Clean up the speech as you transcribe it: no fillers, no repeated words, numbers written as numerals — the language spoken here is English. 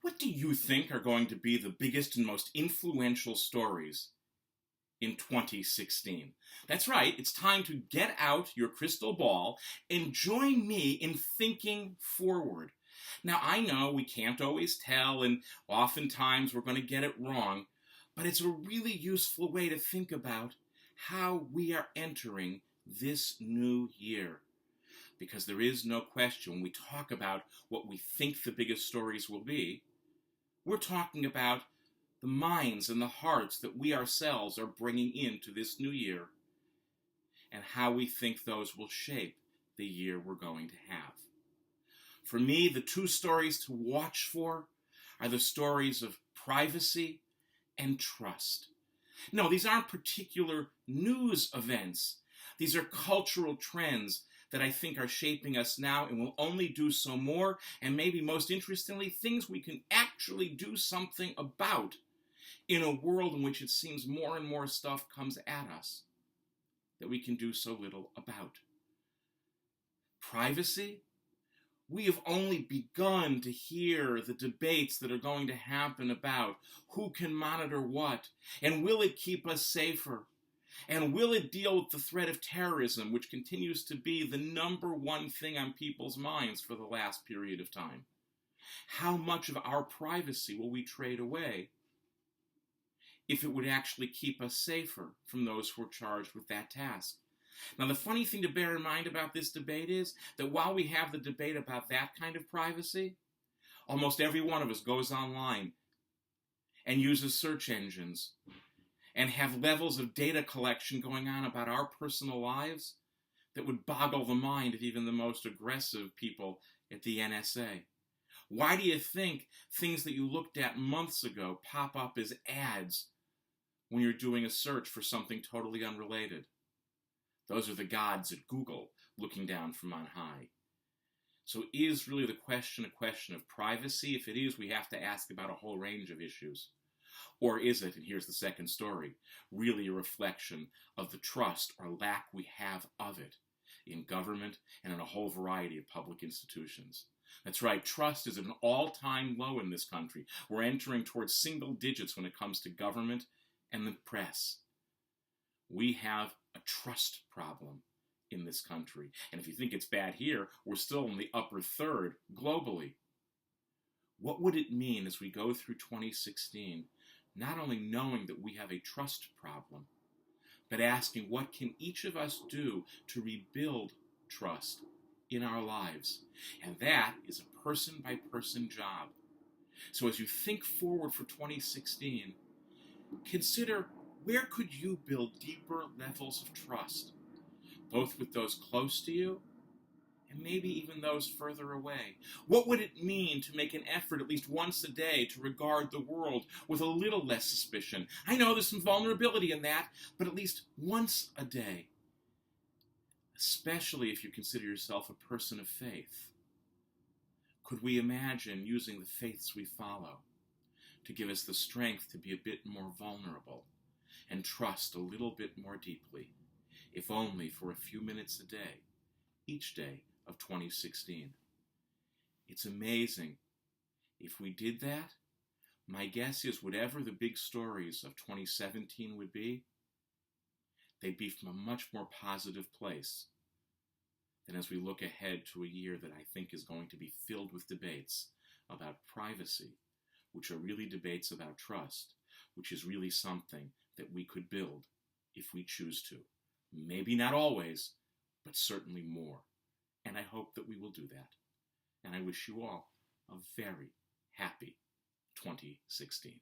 What do you think are going to be the biggest and most influential stories in 2016? That's right, it's time to get out your crystal ball and join me in thinking forward. Now, I know we can't always tell, and oftentimes we're going to get it wrong, but it's a really useful way to think about how we are entering this new year. Because there is no question when we talk about what we think the biggest stories will be, we're talking about the minds and the hearts that we ourselves are bringing into this new year and how we think those will shape the year we're going to have. For me, the two stories to watch for are the stories of privacy and trust. No, these aren't particular news events. These are cultural trends that I think are shaping us now and will only do so more, and maybe most interestingly, things we can actually do something about in a world in which it seems more and more stuff comes at us that we can do so little about. Privacy? We have only begun to hear the debates that are going to happen about who can monitor what, and will it keep us safer? And will it deal with the threat of terrorism, which continues to be the number one thing on people's minds for the last period of time? How much of our privacy will we trade away if it would actually keep us safer from those who are charged with that task? Now, the funny thing to bear in mind about this debate is that while we have the debate about that kind of privacy, almost every one of us goes online and uses search engines and have levels of data collection going on about our personal lives that would boggle the mind of even the most aggressive people at the NSA. Why do you think things that you looked at months ago pop up as ads when you're doing a search for something totally unrelated? Those are the gods at Google looking down from on high. So is really the question a question of privacy? If it is, we have to ask about a whole range of issues. Or is it, and here's the second story, really a reflection of the trust or lack we have of it in government and in a whole variety of public institutions? That's right, trust is at an all-time low in this country. We're entering towards single digits when it comes to government and the press. We have a trust problem in this country. And if you think it's bad here, we're still in the upper third globally. What would it mean as we go through 2016, not only knowing that we have a trust problem, but asking what can each of us do to rebuild trust in our lives? And that is a person-by-person job. So as you think forward for 2016, consider where could you build deeper levels of trust, both with those close to you and maybe even those further away? What would it mean to make an effort at least once a day to regard the world with a little less suspicion? I know there's some vulnerability in that, but at least once a day, especially if you consider yourself a person of faith. Could we imagine using the faiths we follow to give us the strength to be a bit more vulnerable and trust a little bit more deeply, if only for a few minutes a day, each day of 2016. It's amazing. If we did that, my guess is whatever the big stories of 2017 would be, they'd be from a much more positive place than as we look ahead to a year that I think is going to be filled with debates about privacy, which are really debates about trust, which is really something that we could build if we choose to. Maybe not always, but certainly more. And I hope that we will do that. And I wish you all a very happy 2016.